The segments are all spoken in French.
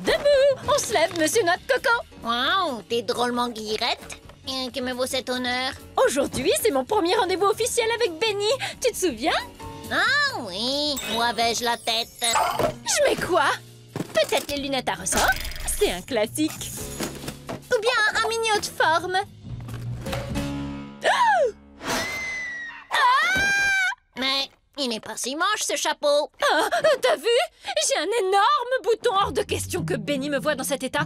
Debout! On se lève, monsieur Noix de Coco! Waouh, t'es drôlement guillerette. Et que me vaut cet honneur? Aujourd'hui, c'est mon premier rendez-vous officiel avec Benny. Tu te souviens? Ah oui, où avais-je la tête? Je mets quoi? Peut-être les lunettes à ressort? C'est un classique. Ou bien un mini haut de forme. Mais il n'est pas si moche, ce chapeau. Ah, t'as vu? J'ai un énorme bouton, hors de question que Benny me voie dans cet état.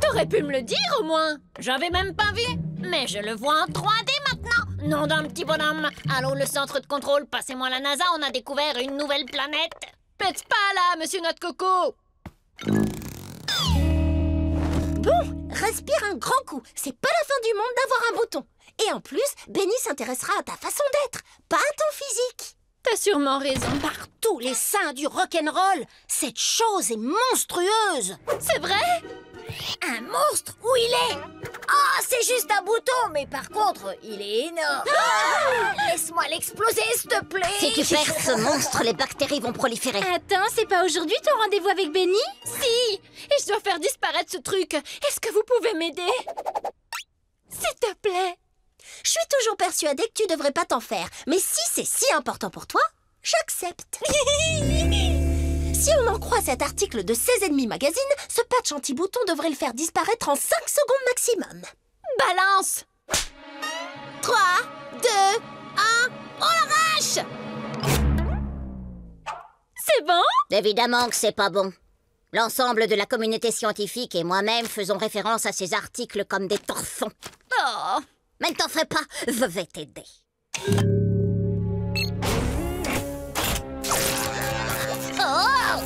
T'aurais pu me le dire au moins. J'avais même pas vu. Mais je le vois en 3D maintenant. Nom d'un petit bonhomme. Allô, le centre de contrôle, passez-moi la NASA, on a découvert une nouvelle planète. Pète pas là, monsieur Noix de Coco. Bon, respire un grand coup. C'est pas la fin du monde d'avoir un bouton. Et en plus, Benny s'intéressera à ta façon d'être, pas à ton physique. T'as sûrement raison. Par tous les saints du rock'n'roll, cette chose est monstrueuse. C'est vrai? Un monstre? Où il est? Ah, c'est juste un bouton, mais par contre, il est énorme. Laisse-moi l'exploser, s'il te plaît. Si tu perds ce monstre, les bactéries vont proliférer. Attends, c'est pas aujourd'hui ton rendez-vous avec Benny? Si! Et je dois faire disparaître ce truc. Est-ce que vous pouvez m'aider? S'il te plaît. Je suis toujours persuadée que tu devrais pas t'en faire. Mais si c'est si important pour toi, j'accepte. Si on en croit cet article de 16 ennemis magazine, ce patch anti-bouton devrait le faire disparaître en 5 secondes maximum. Balance! 3, 2, 1, on l'arrache! C'est bon? Évidemment que c'est pas bon. L'ensemble de la communauté scientifique et moi-même faisons référence à ces articles comme des torfons. Oh! Mais ne t'en fais pas, je vais t'aider. Oh!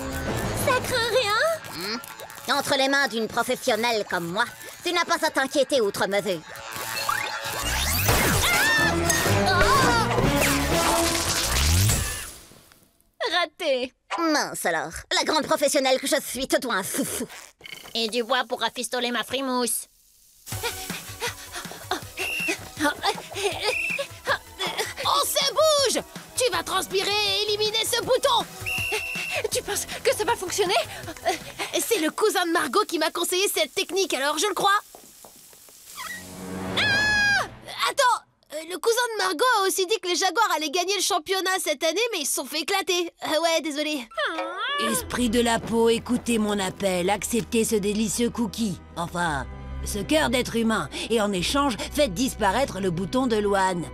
Ça craint rien? Entre les mains d'une professionnelle comme moi, tu n'as pas à t'inquiéter outre mesure. Raté! Mince alors, la grande professionnelle que je suis te doit un foufou. Et du bois pour rafistoler ma frimousse. On se bouge! Tu vas transpirer et éliminer ce bouton! Tu penses que ça va fonctionner? C'est le cousin de Margot qui m'a conseillé cette technique, alors je le crois. Ah! Attends, le cousin de Margot a aussi dit que les Jaguars allaient gagner le championnat cette année, mais ils se sont fait éclater. Ouais, désolé. Esprit de la peau, écoutez mon appel, acceptez ce délicieux cookie. Enfin, ce cœur d'être humain. Et en échange, faites disparaître le bouton de Loane.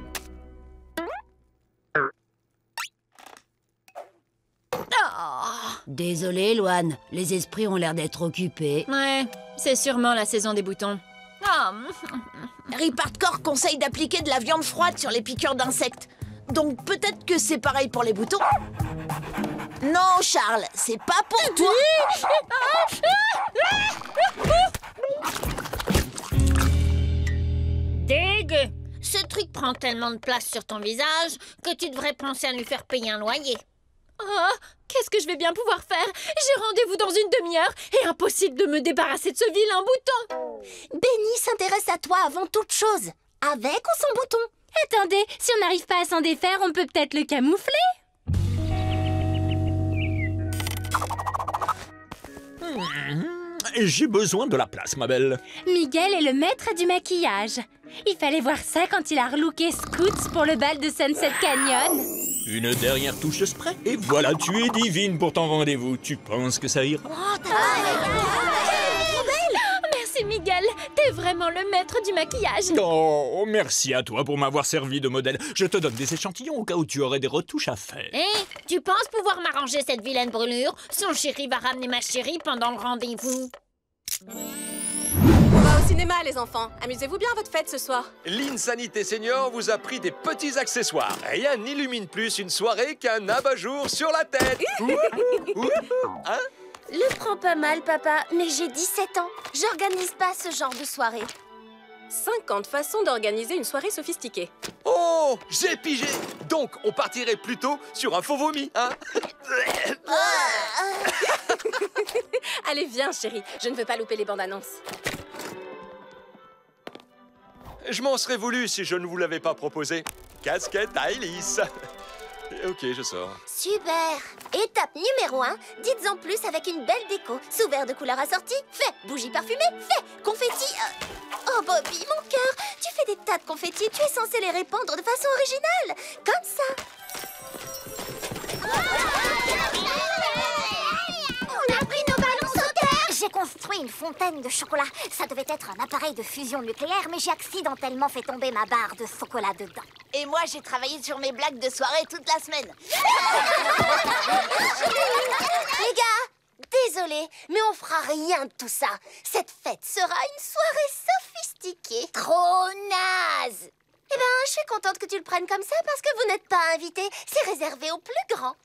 Désolé, Loane. Les esprits ont l'air d'être occupés. Ouais, c'est sûrement la saison des boutons. Oh. Rip Hardcore conseille d'appliquer de la viande froide sur les piqûres d'insectes. Donc peut-être que c'est pareil pour les boutons. Non, Charles, c'est pas pour toi. Dégueu! Ce truc prend tellement de place sur ton visage que tu devrais penser à lui faire payer un loyer. Oh, qu'est-ce que je vais bien pouvoir faire? J'ai rendez-vous dans une demi-heure et impossible de me débarrasser de ce vilain bouton. Benny s'intéresse à toi avant toute chose. Avec ou sans bouton? Attendez, si on n'arrive pas à s'en défaire, on peut peut-être le camoufler? J'ai besoin de la place, ma belle. Miguel est le maître du maquillage. Il fallait voir ça quand il a relooké Scoots pour le bal de Sunset Canyon. Une dernière touche de spray, et voilà, tu es divine pour ton rendez-vous. Tu penses que ça ira? Merci Miguel, t'es vraiment le maître du maquillage. Oh, merci à toi pour m'avoir servi de modèle. Je te donne des échantillons au cas où tu aurais des retouches à faire. Hé, tu penses pouvoir m'arranger cette vilaine brûlure? Son chéri va ramener ma chérie pendant le rendez-vous. On va au cinéma, les enfants. Amusez-vous bien à votre fête ce soir. L'Insanité Senior vous a pris des petits accessoires. Rien n'illumine plus une soirée qu'un abat-jour sur la tête. Hein? Le prends pas mal, papa, mais j'ai 17 ans. J'organise pas ce genre de soirée. 50 façons d'organiser une soirée sophistiquée. Oh, j'ai pigé. Donc, on partirait plutôt sur un faux vomi, hein? Allez, viens, chérie. Je ne veux pas louper les bandes annonces. Je m'en serais voulu si je ne vous l'avais pas proposé. Casquette à hélice. Ok, je sors. Super. Étape numéro 1, dites-en plus avec une belle déco. Sous verre de couleurs assorties, fait. Bougies parfumées, fait. Confetti... Oh Bobby, mon cœur, tu fais des tas de confettis et tu es censé les répandre de façon originale. Comme ça. On a pris nos ballons sauteurs. J'ai construit une fontaine de chocolat. Ça devait être un appareil de fusion nucléaire, mais j'ai accidentellement fait tomber ma barre de chocolat dedans. Et moi, j'ai travaillé sur mes blagues de soirée toute la semaine. Les gars, désolé, mais on fera rien de tout ça. Cette fête sera une soirée sophistiquée. Trop naze. Eh ben, je suis contente que tu le prennes comme ça parce que vous n'êtes pas invités. C'est réservé aux plus grands.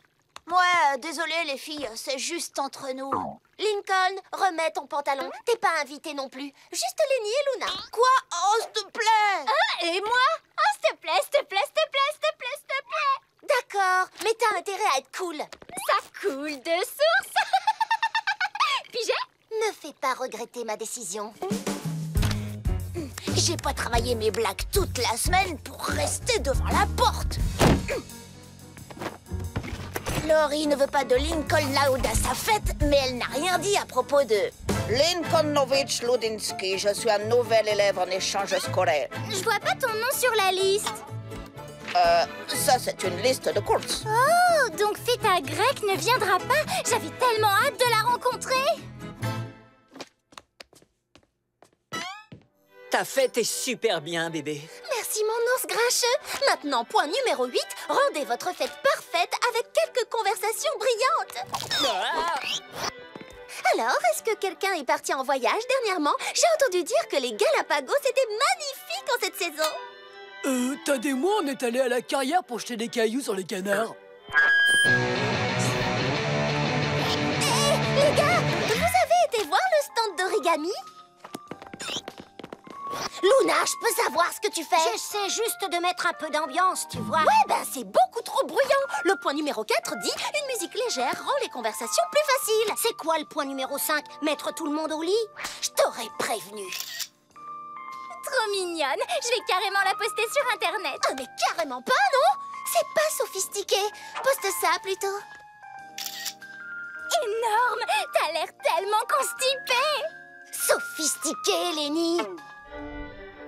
Ouais, désolée les filles, c'est juste entre nous. Lincoln, remets ton pantalon. T'es pas invité non plus. Juste Lenny et Luna. Quoi? Oh, s'il te plaît. Et moi? Oh, s'il te plaît, s'il te plaît, s'il te plaît, s'il te plaît, s'il te plaît. D'accord, mais t'as intérêt à être cool. Ça coule de source. Pigé? Ne fais pas regretter ma décision. J'ai pas travaillé mes blagues toute la semaine pour rester devant la porte. Laurie ne veut pas de Lincoln Loud à sa fête, mais elle n'a rien dit à propos de... Lincolnovitch Ludinsky, je suis un nouvel élève en échange scolaire. Je vois pas ton nom sur la liste. Ça c'est une liste de courses. Oh, donc Feta Grec ne viendra pas. J'avais tellement hâte de la rencontrer. Ta fête est super bien, bébé. Merci mon ours grincheux. Maintenant, point numéro 8, rendez votre fête parfaite avec quelques conversations brillantes. Alors, est-ce que quelqu'un est parti en voyage dernièrement? J'ai entendu dire que les Galapagos étaient magnifiques en cette saison. Tad et moi, on est allés à la carrière pour jeter des cailloux sur les canards. Les gars, vous avez été voir le stand d'origami? Luna, je peux savoir ce que tu fais? J'essaie juste de mettre un peu d'ambiance, tu vois. Ouais, ben c'est beaucoup trop bruyant. Le point numéro 4 dit « Une musique légère rend les conversations plus faciles ». C'est quoi le point numéro 5? Mettre tout le monde au lit? Je t'aurais prévenu. Trop mignonne. Je vais carrément la poster sur Internet. Ah, mais carrément pas, non? C'est pas sophistiqué. Poste ça, plutôt. Énorme. T'as l'air tellement constipée. Sophistiqué, Lenny.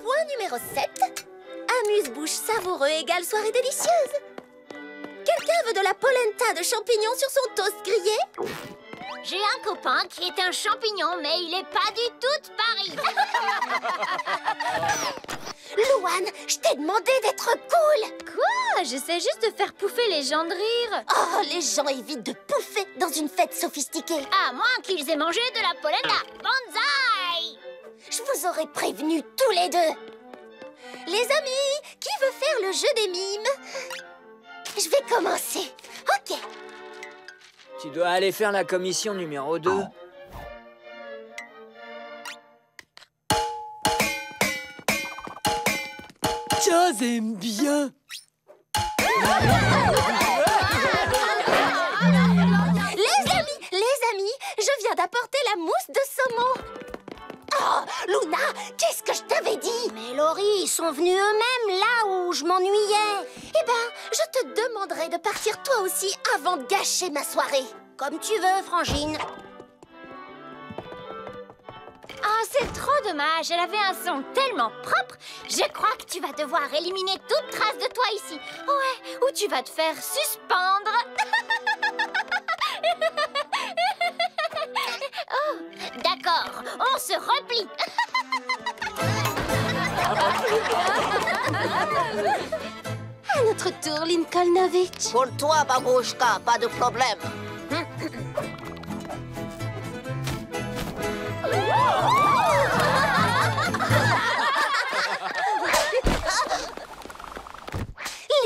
Point numéro 7. Amuse-bouche savoureux égale soirée délicieuse. Quelqu'un veut de la polenta de champignons sur son toast grillé? J'ai un copain qui est un champignon, mais il est pas du tout de Paris. Louane, je t'ai demandé d'être cool. Quoi? J'essaie juste de faire pouffer les gens de rire. Oh, les gens évitent de pouffer dans une fête sophistiquée. À moins qu'ils aient mangé de la polenta. Banzai! Je vous aurais prévenu tous les deux. Les amis, qui veut faire le jeu des mimes? Je vais commencer. Ok. Tu dois aller faire la commission numéro 2. Tiens, j'aime bien. Les amis, je viens d'apporter la mousse de saumon. Oh, Luna, qu'est-ce que je t'avais dit? Mais Laurie, ils sont venus eux-mêmes là où je m'ennuyais. Eh ben, je te demanderai de partir toi aussi avant de gâcher ma soirée. Comme tu veux, Frangine. Ah, c'est trop dommage. Elle avait un son tellement propre. Je crois que tu vas devoir éliminer toute trace de toi ici. Ouais, ou tu vas te faire suspendre. Oh, d'accord, on se replie. À notre tour, Lincolnovitch. Pour toi, Babouchka, pas de problème.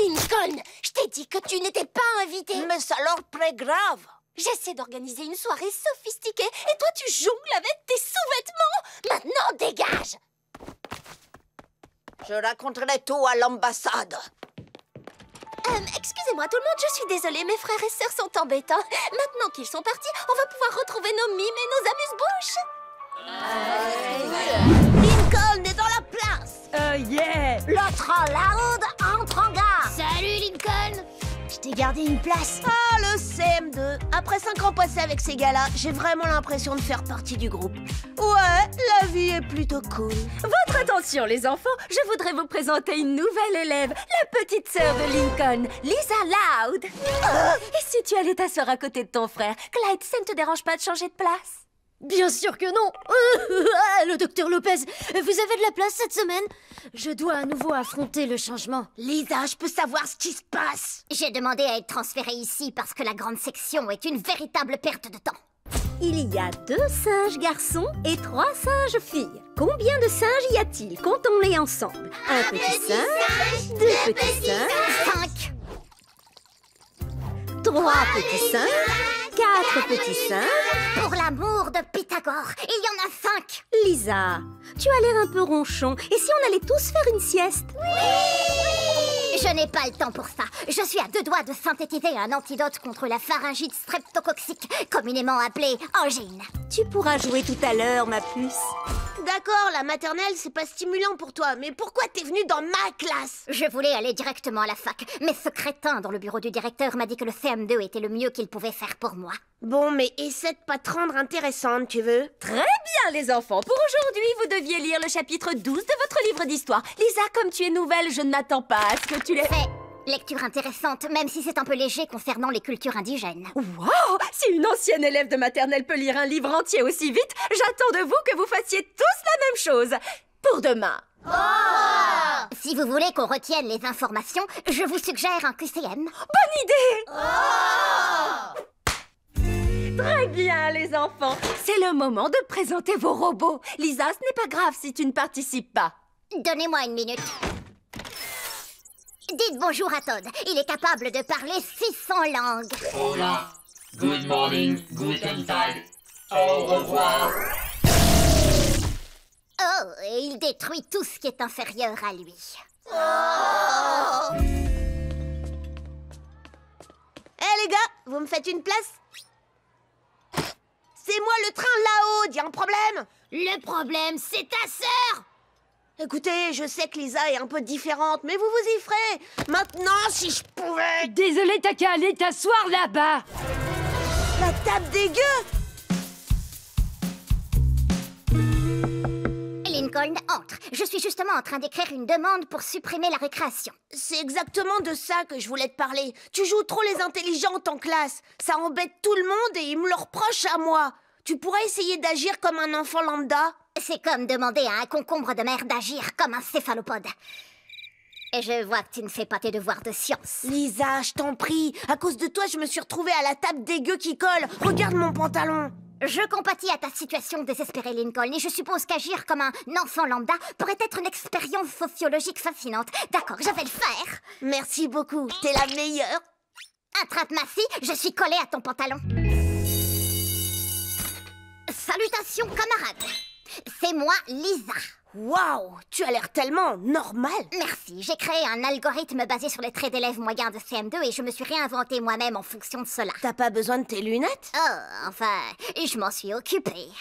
Lincoln, je t'ai dit que tu n'étais pas invité. Mais c'est alors très grave. J'essaie d'organiser une soirée sophistiquée et toi tu jongles avec tes sous-vêtements. Maintenant, dégage. Je raconterai tout à l'ambassade. Excusez-moi tout le monde, je suis désolée, mes frères et sœurs sont embêtants. Maintenant qu'ils sont partis, on va pouvoir retrouver nos mimes et nos amuse-bouches. Lincoln est dans la place. Yeah! L'autre Loud entre en gare. Salut, Lincoln. Je t'ai garder une place. Ah, le CM2. Après 5 ans passés avec ces gars-là, j'ai vraiment l'impression de faire partie du groupe. Ouais, la vie est plutôt cool. Votre attention, les enfants, je voudrais vous présenter une nouvelle élève, la petite sœur de Lincoln, Lisa Loud. Et si tu allais t'asseoir à côté de ton frère, Clyde, ça ne te dérange pas de changer de place? Bien sûr que non. Le docteur Lopez, vous avez de la place cette semaine? Je dois à nouveau affronter le changement. Lisa, je peux savoir ce qui se passe? J'ai demandé à être transférée ici parce que la grande section est une véritable perte de temps. Il y a 2 singes garçons et 3 singes filles. Combien de singes y a-t-il? Comptons-les ensemble. Un petit singe, 2 petits singes, 5. 3 petits singes, 4 petits singes. Pour l'amour de Pythagore, il y en a 5. Lisa, tu as l'air un peu ronchon. Et si on allait tous faire une sieste? Je n'ai pas le temps pour ça. Je suis à 2 doigts de synthétiser un antidote contre la pharyngite streptococcique, communément appelée angine. Tu pourras jouer tout à l'heure, ma puce. D'accord, la maternelle, c'est pas stimulant pour toi, mais pourquoi t'es venue dans ma classe? Je voulais aller directement à la fac, mais ce crétin dans le bureau du directeur m'a dit que le CM2 était le mieux qu'il pouvait faire pour moi. Bon, mais essaie de pas te rendre intéressante, tu veux? Très bien, les enfants. Pour aujourd'hui, vous deviez lire le chapitre 12 de votre livre d'histoire. Lisa, comme tu es nouvelle, je ne m'attends pas à ce que tu l'aies... Lecture intéressante, même si c'est un peu léger concernant les cultures indigènes. Wow! Si une ancienne élève de maternelle peut lire un livre entier aussi vite, j'attends de vous que vous fassiez tous la même chose. Pour demain. Oh! Si vous voulez qu'on retienne les informations, je vous suggère un QCM. Bonne idée! Oh! Très bien, les enfants. C'est le moment de présenter vos robots. Lisa, ce n'est pas grave si tu ne participes pas. Donnez-moi une minute. Dites bonjour à Todd. Il est capable de parler 600 langues. Hola. Good morning. Guten Tag. Au revoir. Oh, et il détruit tout ce qui est inférieur à lui. Oh! Les gars, vous me faites une place? C'est moi le train là-haut, y a un problème? Le problème, c'est ta sœur! Écoutez, je sais que Lisa est un peu différente, mais vous vous y ferez. Maintenant, si je pouvais... Désolé, t'as qu'à aller t'asseoir là-bas. La table dégueu! Lincoln, entre. Je suis justement en train d'écrire une demande pour supprimer la récréation. C'est exactement de ça que je voulais te parler. Tu joues trop les intelligentes en classe. Ça embête tout le monde et ils me le reprochent à moi. Tu pourrais essayer d'agir comme un enfant lambda? C'est comme demander à un concombre de mer d'agir comme un céphalopode. Et je vois que tu ne fais pas tes devoirs de science. Lisa, je t'en prie. À cause de toi, je me suis retrouvée à la table dégueu qui colle. Regarde mon pantalon. Je compatis à ta situation désespérée, Lincoln, et je suppose qu'agir comme un enfant lambda pourrait être une expérience sociologique fascinante. D'accord, je vais le faire. Merci beaucoup, t'es la meilleure. Attrape ma fille, je suis collée à ton pantalon. Salutations, camarades. C'est moi, Lisa. Waouh, tu as l'air tellement normal. Merci, j'ai créé un algorithme basé sur les traits d'élèves moyens de CM2 et je me suis réinventé moi-même en fonction de cela. T'as pas besoin de tes lunettes? Oh, enfin, je m'en suis occupée.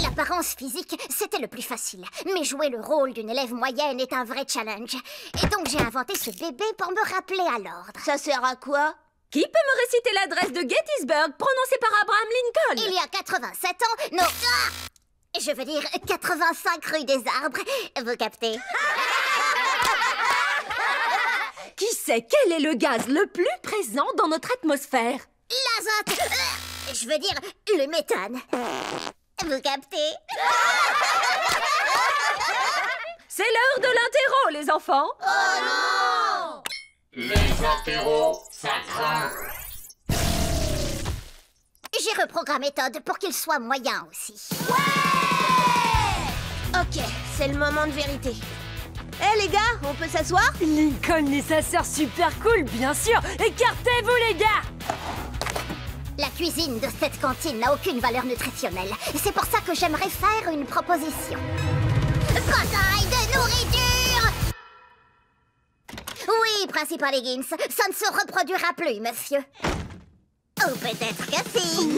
L'apparence physique, c'était le plus facile. Mais jouer le rôle d'une élève moyenne est un vrai challenge. Et donc j'ai inventé ce bébé pour me rappeler à l'ordre. Ça sert à quoi? Qui peut me réciter l'adresse de Gettysburg, prononcée par Abraham Lincoln? Il y a 87 ans, non... Ah, je veux dire 85 rue des Arbres. Vous captez? Qui sait quel est le gaz le plus présent dans notre atmosphère? L'azote. Je veux dire le méthane. Vous captez? C'est l'heure de l'interro, les enfants. Oh non! Les interros, ça craint. J'ai reprogrammé Todd pour qu'il soit moyen aussi. Ouais! Ok, c'est le moment de vérité. Les gars, on peut s'asseoir? Lincoln et sa sœur super cool, bien sûr. Écartez-vous, les gars. La cuisine de cette cantine n'a aucune valeur nutritionnelle. C'est pour ça que j'aimerais faire une proposition. Bataille de nourriture! Oui, principal Higgins, ça ne se reproduira plus, monsieur. Ou peut-être que si.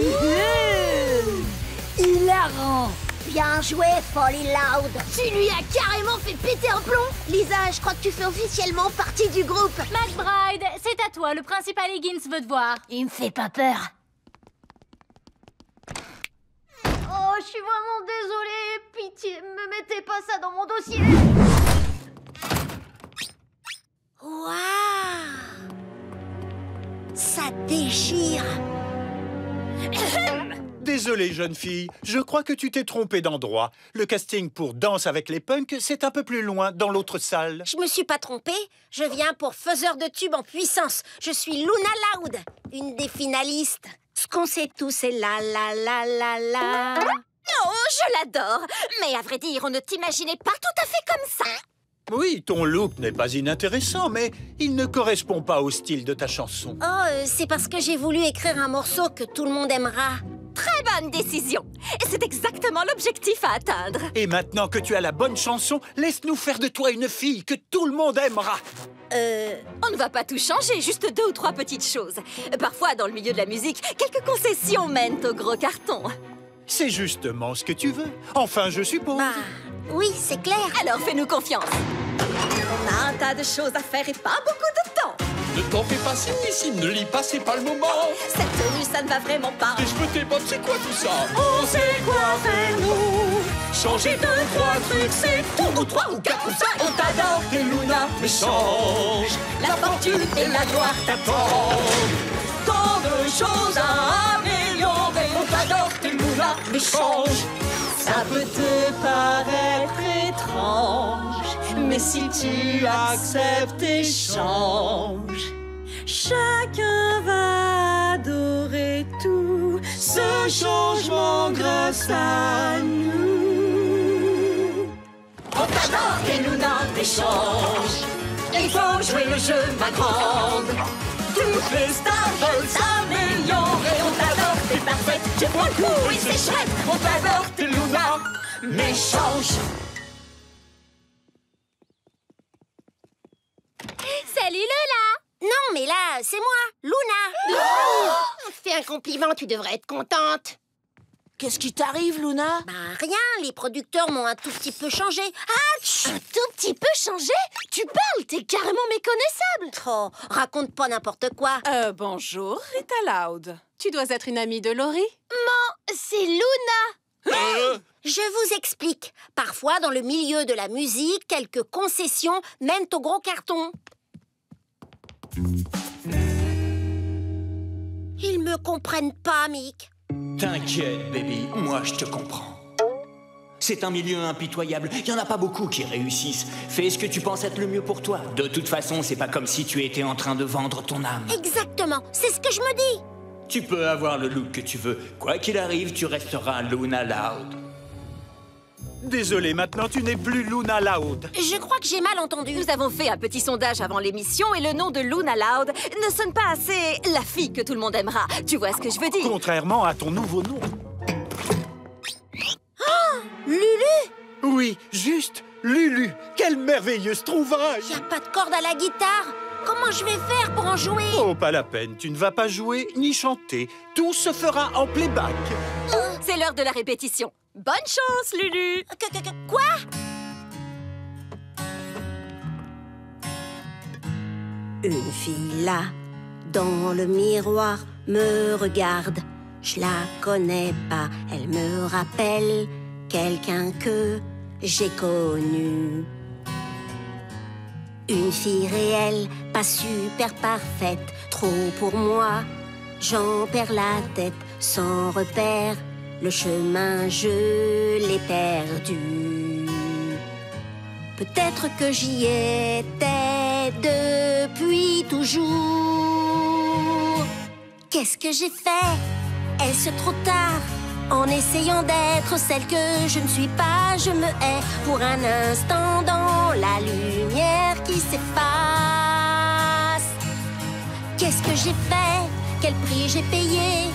Hilarant. Bien joué, Folly Loud. Tu lui as carrément fait péter un plomb. Lisa, je crois que tu fais officiellement partie du groupe. McBride, c'est à toi. Le principal Higgins veut te voir. Il me fait pas peur. Oh, je suis vraiment désolée. Pitié, me mettez pas ça dans mon dossier. Waouh! Ça déchire. Désolé, jeune fille. Je crois que tu t'es trompée d'endroit. Le casting pour Danse avec les punks, c'est un peu plus loin, dans l'autre salle. Je me suis pas trompée. Je viens pour faiseur de tubes en puissance. Je suis Luna Loud, une des finalistes. Ce qu'on sait tous, c'est la. Oh, je l'adore. Mais à vrai dire, on ne t'imaginait pas tout à fait comme ça. Oui, ton look n'est pas inintéressant, mais il ne correspond pas au style de ta chanson. Oh, c'est parce que j'ai voulu écrire un morceau que tout le monde aimera. Très bonne décision. Et c'est exactement l'objectif à atteindre. Et maintenant que tu as la bonne chanson, laisse-nous faire de toi une fille que tout le monde aimera. On ne va pas tout changer, juste 2 ou 3 petites choses. Parfois, dans le milieu de la musique, quelques concessions mènent au gros carton. C'est justement ce que tu veux. Enfin, je suppose. Bah, oui, c'est clair. Alors, fais-nous confiance. On a un tas de choses à faire et pas beaucoup de temps. Ne t'en fais pas, ici, ne lis pas, c'est pas le moment. Cette tenue, ça ne va vraiment pas. Et je peux tes bottes, c'est quoi tout ça? On sait quoi faire, nous. Changer 2, 3 trucs, c'est tout. Ou 3 ou 4 ou 5. On t'adore, Et Luna, mais change. la fortune et la gloire t'attendent. Tant de choses à améliorer. On t'adore, t'es Luna, mais change. Ça peut te paraître étrange, mais si tu acceptes et changes, chacun va adorer tout ce changement grâce à nous. On t'adore, t'es Luna, mais change. Il faut jouer le jeu, ma grande. Toutes les stars veulent s'améliorer. On t'adore, t'es parfaite, tu prends le coup, oui c'est chouette. On t'adore, t'es Luna, mais change. Salut Lola! Non, mais là, c'est moi, Luna. Oh, fais un compliment, tu devrais être contente. Qu'est-ce qui t'arrive, Luna? Bah rien, les producteurs m'ont un tout petit peu changé. Hatch! Un tout petit peu changé? Tu parles, t'es carrément méconnaissable. Oh, raconte pas n'importe quoi. Bonjour, Rita Loud. Tu dois être une amie de Laurie? C'est Luna. Je vous explique. Parfois, dans le milieu de la musique, quelques concessions mènent au gros carton. Ils me comprennent pas, Mick. T'inquiète, baby, moi je te comprends. C'est un milieu impitoyable, il y en a pas beaucoup qui réussissent. Fais ce que tu penses être le mieux pour toi. De toute façon, c'est pas comme si tu étais en train de vendre ton âme. Exactement, c'est ce que je me dis. Tu peux avoir le look que tu veux. Quoi qu'il arrive, tu resteras Luna Loud. Désolé, maintenant tu n'es plus Luna Loud. Je crois que j'ai mal entendu. Nous avons fait un petit sondage avant l'émission et le nom de Luna Loud ne sonne pas assez la fille que tout le monde aimera. Tu vois ce que je veux dire? Contrairement à ton nouveau nom. Oh, Lulu! Oui, juste Lulu. Quelle merveilleuse trouvaille! Y a pas de corde à la guitare. Comment je vais faire pour en jouer? Oh, pas la peine. Tu ne vas pas jouer ni chanter. Tout se fera en playback. C'est l'heure de la répétition. Bonne chance, Lulu! Quoi? Une fille là, dans le miroir, me regarde. Je la connais pas, elle me rappelle quelqu'un que j'ai connu. Une fille réelle, pas super parfaite, trop pour moi. J'en perds la tête, sans repère. Le chemin, je l'ai perdu. Peut-être que j'y étais depuis toujours. Qu'est-ce que j'ai fait? Est-ce trop tard? En essayant d'être celle que je ne suis pas, je me hais pour un instant dans la lumière qui s'efface. Qu'est-ce que j'ai fait? Quel prix j'ai payé?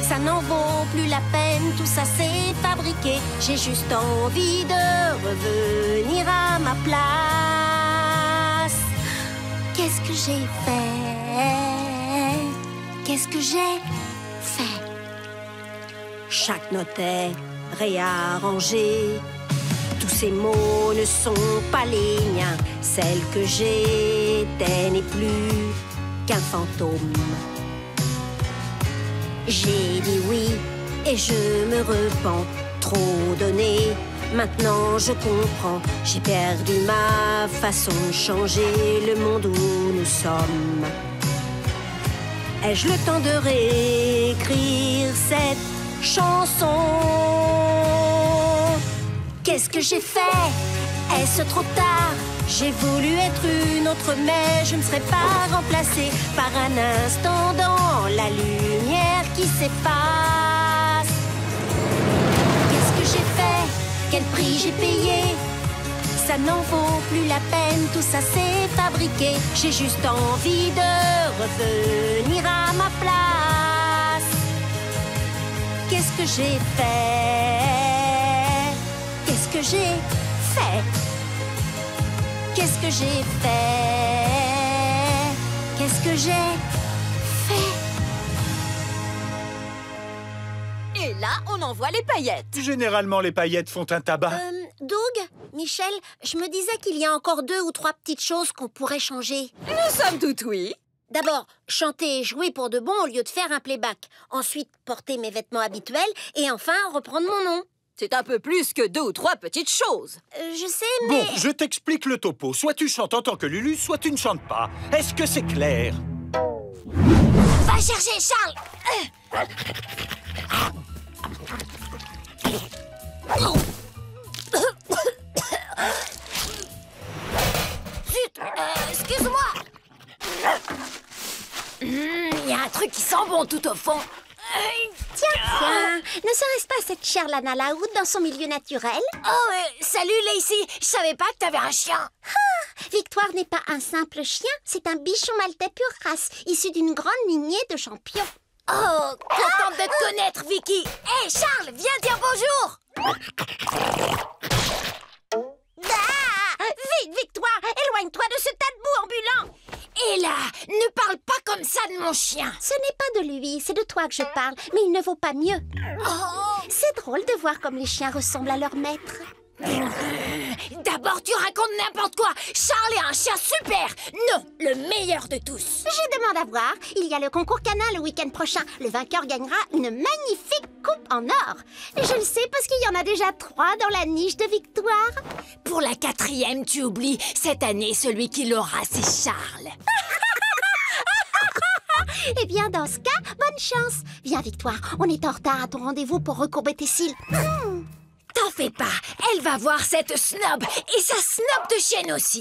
Ça n'en vaut plus la peine, tout ça c'est fabriqué. J'ai juste envie de revenir à ma place. Qu'est-ce que j'ai fait? Qu'est-ce que j'ai fait? Chaque note est réarrangée. Tous ces mots ne sont pas les miens. Celle que j'étais n'est plus qu'un fantôme. J'ai dit oui et je me repens. Trop donné, maintenant je comprends. J'ai perdu ma façon de changer le monde où nous sommes. Ai-je le temps de réécrire cette chanson? Qu'est-ce que j'ai fait? Est-ce trop tard? J'ai voulu être une autre, mais je ne serai pas remplacée par un instant dans la lumière qui s'efface. Qu'est-ce que j'ai fait? Quel prix j'ai payé? Ça n'en vaut plus la peine, tout ça c'est fabriqué. J'ai juste envie de revenir à ma place. Qu'est-ce que j'ai fait? Qu'est-ce que j'ai fait? Qu'est-ce que j'ai fait? Qu'est-ce que j'ai fait? Et là, on envoie les paillettes. Généralement, les paillettes font un tabac. Doug, Michel, je me disais qu'il y a encore 2 ou 3 petites choses qu'on pourrait changer. Nous sommes tout oui. D'abord, chanter et jouer pour de bon au lieu de faire un playback. Ensuite, porter mes vêtements habituels. Et enfin, reprendre mon nom. C'est un peu plus que 2 ou 3 petites choses. Je sais, mais... Bon, je t'explique le topo. Soit tu chantes en tant que Lulu, soit tu ne chantes pas. Est-ce que c'est clair? Va chercher Charles. Zut, excuse-moi. Il y a un truc qui sent bon tout au fond. Tiens, ne serait-ce pas cette chère Lana Loud dans son milieu naturel? Oh, salut Lacey, je savais pas que t'avais un chien. Ah, Victoire n'est pas un simple chien, c'est un bichon maltais pure race, issu d'une grande lignée de champions. Oh, contente de te connaître, Vicky. Hé, Charles, viens dire bonjour. Vite, Victoire, éloigne-toi de ce tas de boue ambulant. Et là, ne parle pas comme ça de mon chien. Ce n'est pas de lui, c'est de toi que je parle, mais il ne vaut pas mieux. Oh. C'est drôle de voir comme les chiens ressemblent à leur maître. D'abord, tu racontes n'importe quoi. Charles est un chien super. Non, le meilleur de tous. Je demande à voir. Il y a le concours canin le week-end prochain. Le vainqueur gagnera une magnifique coupe en or. Je le sais parce qu'il y en a déjà 3 dans la niche de Victoire. Pour la 4e, tu oublies. Cette année, celui qui l'aura, c'est Charles. Eh bien, dans ce cas, bonne chance. Viens, Victoire, on est en retard à ton rendez-vous pour recourber tes cils. T'en fais pas, elle va voir cette snob et sa snob de chienne aussi.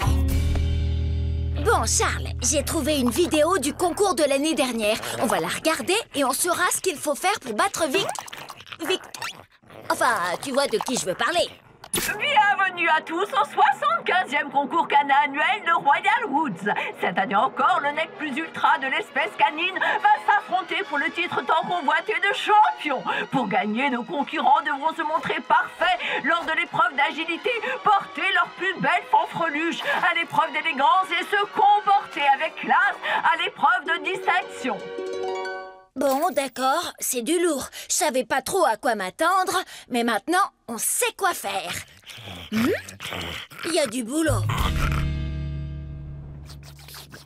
Bon, Charles, j'ai trouvé une vidéo du concours de l'année dernière. On va la regarder et on saura ce qu'il faut faire pour battre Enfin, tu vois de qui je veux parler. Bienvenue à tous au 75e concours canin annuel de Royal Woods. Cette année encore, le nec plus ultra de l'espèce canine va s'affronter pour le titre tant convoité de champion. Pour gagner, nos concurrents devront se montrer parfaits lors de l'épreuve d'agilité, porter leur plus belle fanfreluche à l'épreuve d'élégance et se comporter avec classe à l'épreuve de distinction. Bon, d'accord, c'est du lourd. Je savais pas trop à quoi m'attendre, mais maintenant, on sait quoi faire. Il y a du boulot.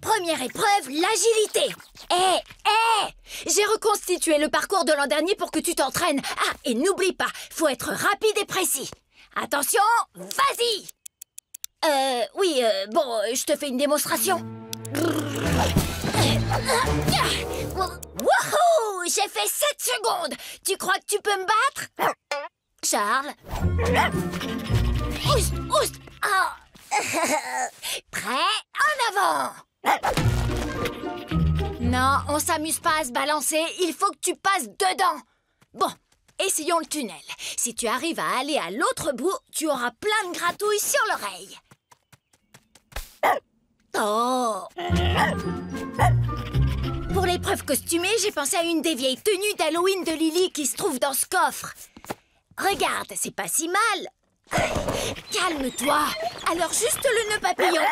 Première épreuve, l'agilité. J'ai reconstitué le parcours de l'an dernier pour que tu t'entraînes. Ah, et n'oublie pas, faut être rapide et précis. Attention, vas-y. Bon, je te fais une démonstration. Wouhou! J'ai fait 7 secondes! Tu crois que tu peux me battre? Charles? Oust! Oust! Oh. Prêt? En avant! Non, on s'amuse pas à se balancer. Il faut que tu passes dedans. Bon, essayons le tunnel. Si tu arrives à aller à l'autre bout, tu auras plein de gratouilles sur l'oreille. Oh! Pour l'épreuve costumée, j'ai pensé à une des vieilles tenues d'Halloween de Lily qui se trouve dans ce coffre. Regarde, c'est pas si mal. Calme-toi. Alors juste le nœud papillon.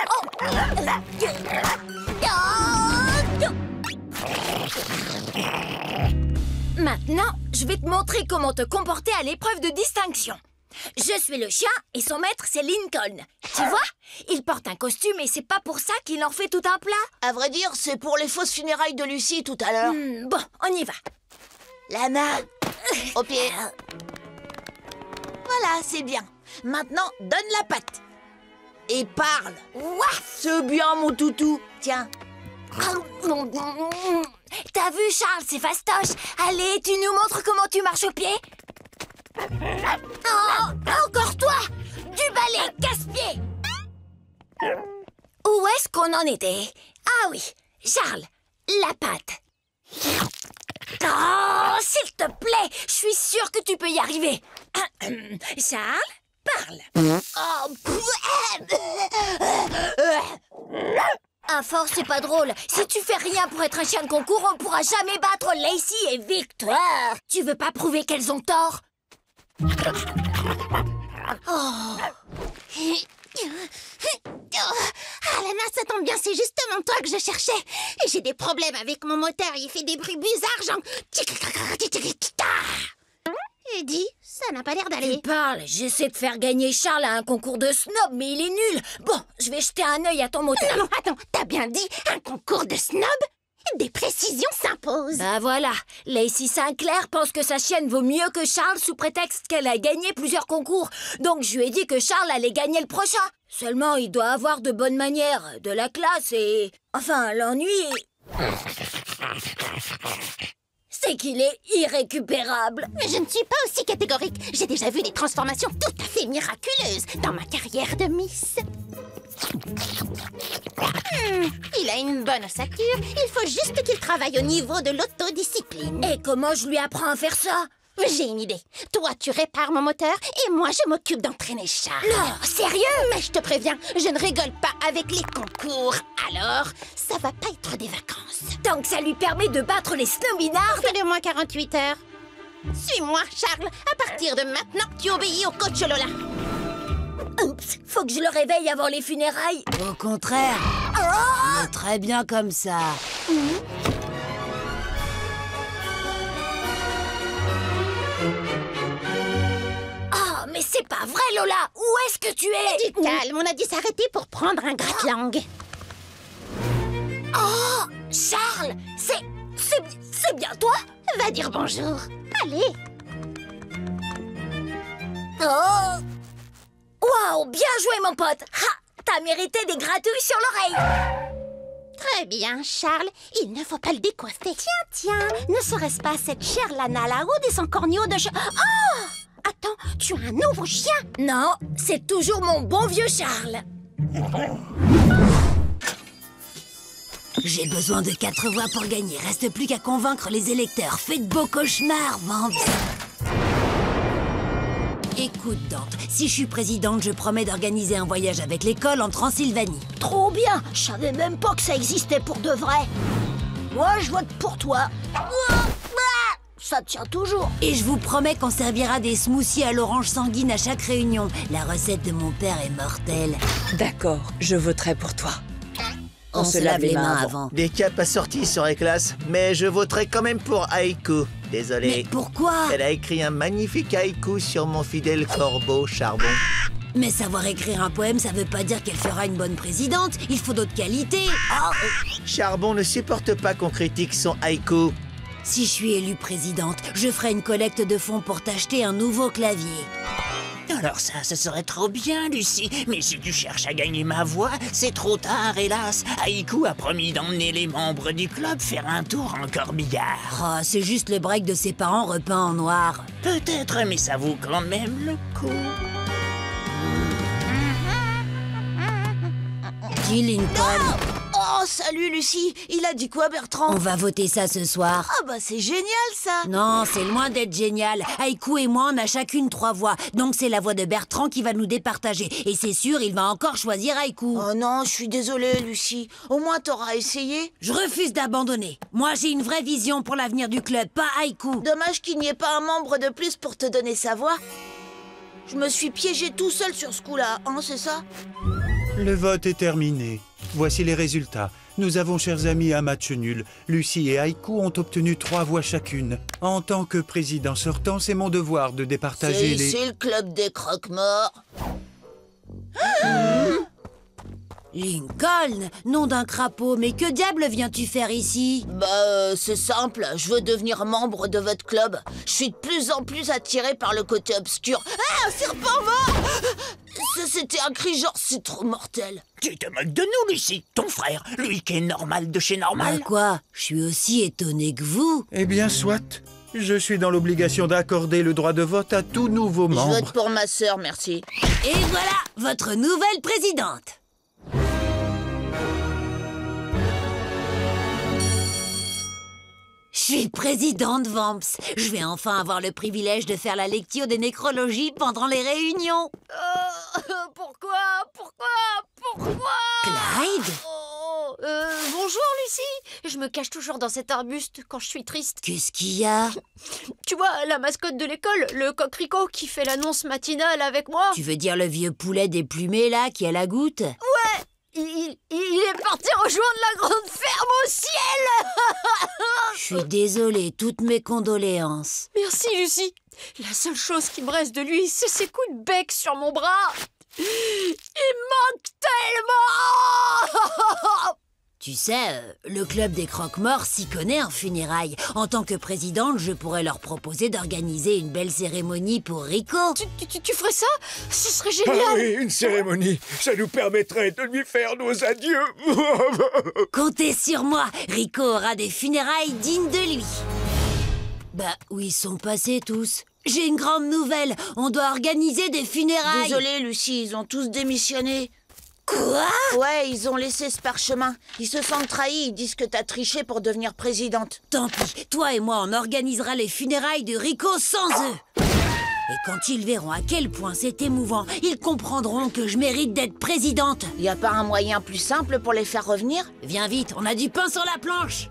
Maintenant, je vais te montrer comment te comporter à l'épreuve de distinction. Je suis le chien et son maître, c'est Lincoln. Tu vois? Il porte un costume et c'est pas pour ça qu'il en fait tout un plat. À vrai dire, c'est pour les fausses funérailles de Lucie tout à l'heure. Bon, on y va. La main au pied. Voilà, c'est bien. Maintenant, donne la patte. Et parle. Ouaf! C'est bien, mon toutou. Tiens. T'as vu, Charles, c'est fastoche. Allez, tu nous montres comment tu marches au pied. Oh, encore toi! Du balai, casse-pied! Où est-ce qu'on en était? Ah oui, Charles, la patte. Oh, s'il te plaît, je suis sûre que tu peux y arriver. Charles, parle. À force, c'est pas drôle. Si tu fais rien pour être un chien de concours, on pourra jamais battre Lacey et Victoire. Tu veux pas prouver qu'elles ont tort? Ah, Lana, ça tombe bien, c'est justement toi que je cherchais. Et j'ai des problèmes avec mon moteur, il fait des bruits bizarres, genre... Eddie, ça n'a pas l'air d'aller. Tu parles, j'essaie de faire gagner Charles à un concours de snob, mais il est nul. Bon, je vais jeter un œil à ton moteur. Non, attends, t'as bien dit un concours de snob? Des précisions s'imposent. Bah voilà, Lacey Sinclair pense que sa chienne vaut mieux que Charles sous prétexte qu'elle a gagné plusieurs concours. Donc je lui ai dit que Charles allait gagner le prochain. Seulement, il doit avoir de bonnes manières, de la classe et... Enfin, l'ennui... c'est qu'il est irrécupérable. Mais je ne suis pas aussi catégorique. J'ai déjà vu des transformations tout à fait miraculeuses dans ma carrière de Miss. Il a une bonne ossature. Il faut juste qu'il travaille au niveau de l'autodiscipline. Et comment je lui apprends à faire ça? J'ai une idée. Toi, tu répares mon moteur et moi, je m'occupe d'entraîner Charles. Non, sérieux? Mais je te préviens, je ne rigole pas avec les concours. Alors, ça va pas être des vacances. Tant que ça lui permet de battre les snobinards. Fais-le-moi 48 heures. Suis-moi, Charles. À partir de maintenant, tu obéis au coach Lola. Oups, faut que je le réveille avant les funérailles. Au contraire, il est très bien comme ça. Oh, mais c'est pas vrai, Lola. Où est-ce que tu es? Du calme, on a dû s'arrêter pour prendre un gratte-langue. Oh, Charles, c'est bien toi? Va dire bonjour. Allez. Oh! Waouh, bien joué, mon pote! Ha! T'as mérité des gratouilles sur l'oreille! Très bien, Charles. Il ne faut pas le décoiffer. Tiens, ne serait-ce pas cette chère Lana Loud et son corneau de chat? Oh! Attends, tu as un nouveau chien? Non, c'est toujours mon bon vieux Charles. J'ai besoin de 4 voix pour gagner. Reste plus qu'à convaincre les électeurs. Fais de beaux cauchemars, Vamps. Écoute, Dante, si je suis présidente, je promets d'organiser un voyage avec l'école en Transylvanie. Trop bien. Je savais même pas que ça existait pour de vrai. Moi, je vote pour toi. Ça tient toujours. Et je vous promets qu'on servira des smoothies à l'orange sanguine à chaque réunion. La recette de mon père est mortelle. D'accord, je voterai pour toi. On se lave les mains avant. Des cas pas sortis sur les classes, mais je voterai quand même pour Haïku. Désolé. Mais pourquoi? Elle a écrit un magnifique haïku sur mon fidèle corbeau Charbon. Mais savoir écrire un poème, ça veut pas dire qu'elle fera une bonne présidente. Il faut d'autres qualités. Oh. Charbon ne supporte pas qu'on critique son haïku. Si je suis élue présidente, je ferai une collecte de fonds pour t'acheter un nouveau clavier. Alors ça, ce serait trop bien, Lucie. Mais si tu cherches à gagner ma voix, c'est trop tard, hélas. Haïku a promis d'emmener les membres du club faire un tour en corbillard. Oh, c'est juste le break de ses parents repeints en noir. Peut-être, mais ça vaut quand même le coup. Dis, Lincoln. Oh, salut, Lucie. Il a dit quoi, Bertrand? On va voter ça ce soir. Ah bah c'est génial, ça. Non, c'est loin d'être génial. Haïku et moi, on a chacune 3 voix. Donc c'est la voix de Bertrand qui va nous départager. Et c'est sûr, il va encore choisir Haïku. Oh non, je suis désolée, Lucie. Au moins, t'auras essayé. Je refuse d'abandonner. Moi, j'ai une vraie vision pour l'avenir du club, pas Haïku. Dommage qu'il n'y ait pas un membre de plus pour te donner sa voix. Je me suis piégé tout seul sur ce coup-là, hein, c'est ça? Le vote est terminé. Voici les résultats. Nous avons, chers amis, un match nul. Lucie et Haïkou ont obtenu 3 voix chacune. En tant que président sortant, c'est mon devoir de départager les... C'est le club des croque-morts. Lincoln, nom d'un crapaud, mais que diable viens-tu faire ici? C'est simple, je veux devenir membre de votre club. Je suis de plus en plus attirée par le côté obscur. Ah, un serpent mort! Ça, c'était un cri genre, c'est trop mortel. Tu te moques de nous, Lucie, ton frère, lui qui est normal de chez normal. Quoi? Je suis aussi étonnée que vous. Eh bien, soit. Je suis dans l'obligation d'accorder le droit de vote à tout nouveau membre. Je vote pour ma sœur, merci. Et voilà, votre nouvelle présidente. Je suis présidente, Vamps. Je vais enfin avoir le privilège de faire la lecture des nécrologies pendant les réunions. Pourquoi Clyde? Bonjour, Lucie. Je me cache toujours dans cet arbuste quand je suis triste. Qu'est-ce qu'il y a? Tu vois, la mascotte de l'école, le coq Rico, qui fait l'annonce matinale avec moi. Tu veux dire le vieux poulet déplumé, là, qui a la goutte? Ouais. Il est parti rejoindre la grande ferme au ciel. Je suis désolée, toutes mes condoléances. Merci, Lucie. La seule chose qui me reste de lui, c'est ses coups de bec sur mon bras. Il manque tellement. Tu sais, le club des croque-morts s'y connaît en funérailles. En tant que présidente, je pourrais leur proposer d'organiser une belle cérémonie pour Rico. Tu ferais ça? Ce serait génial. Ah oui, une cérémonie. Ça nous permettrait de lui faire nos adieux. Comptez sur moi. Rico aura des funérailles dignes de lui. Où ils sont passés tous? J'ai une grande nouvelle. On doit organiser des funérailles. Désolée, Lucie, ils ont tous démissionné. Quoi? Ouais, ils ont laissé ce parchemin. Ils se sentent trahis, ils disent que t'as triché pour devenir présidente. Tant pis, toi et moi on organisera les funérailles de Rico sans eux. Et quand ils verront à quel point c'est émouvant, ils comprendront que je mérite d'être présidente. Y a pas un moyen plus simple pour les faire revenir? Viens vite, on a du pain sur la planche.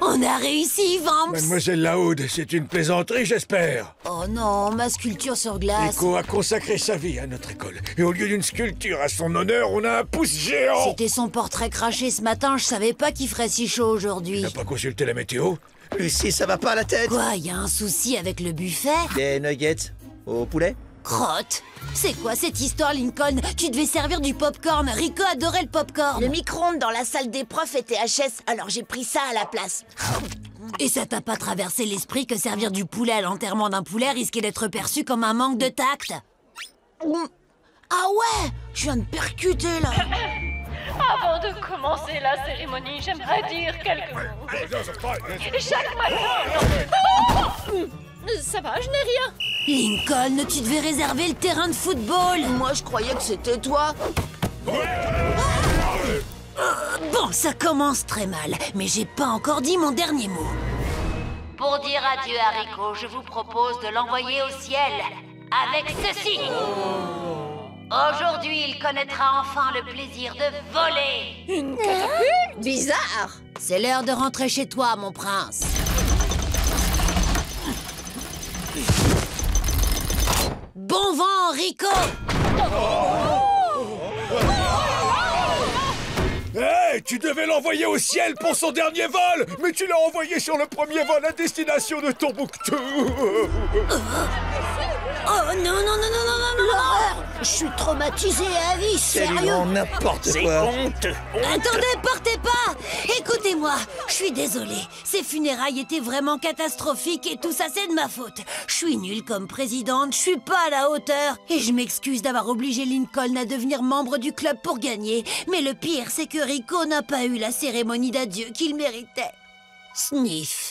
On a réussi, Vamps. Mademoiselle Laoude, c'est une plaisanterie, j'espère. Oh non, ma sculpture sur glace. Rico a consacré sa vie à notre école. Et au lieu d'une sculpture à son honneur, on a un pouce géant. C'était son portrait craché ce matin, je savais pas qu'il ferait si chaud aujourd'hui. Tu n'as pas consulté la météo? Lucie, ça va pas à la tête? Quoi, y a un souci avec le buffet? Des nuggets au poulet? Crotte! C'est quoi cette histoire, Lincoln? Tu devais servir du popcorn. Rico adorait le popcorn. Le micro-ondes dans la salle des profs était HS, alors j'ai pris ça à la place. Et ça t'a pas traversé l'esprit que servir du poulet à l'enterrement d'un poulet risquait d'être perçu comme un manque de tact? Ah ouais! Je viens de percuter, là. Avant de commencer la cérémonie, j'aimerais dire quelques mots. Chaque matin... Ça va, je n'ai rien. Lincoln, tu devais réserver le terrain de football. Moi, je croyais que c'était toi. Bon, ça commence très mal, mais j'ai pas encore dit mon dernier mot. Pour dire adieu à Rico, je vous propose de l'envoyer au ciel avec ceci. Aujourd'hui, il connaîtra enfin le plaisir de voler. Une catapulte? Bizarre. C'est l'heure de rentrer chez toi, mon prince. Bon vent, Rico! Hey, tu devais l'envoyer au ciel pour son dernier vol, mais tu l'as envoyé sur le premier vol à destination de Tombouctou. Oh non, non, non, non, non, non, l'horreur! Je suis traumatisée à vie, sérieux! N'importe C'est quoi. honteux. Attendez, partez pas! Écoutez-moi, je suis désolée. Ces funérailles étaient vraiment catastrophiques et tout ça, c'est de ma faute. Je suis nulle comme présidente, je suis pas à la hauteur. Et je m'excuse d'avoir obligé Lincoln à devenir membre du club pour gagner. Mais le pire, c'est que Rico n'a pas eu la cérémonie d'adieu qu'il méritait. Sniff.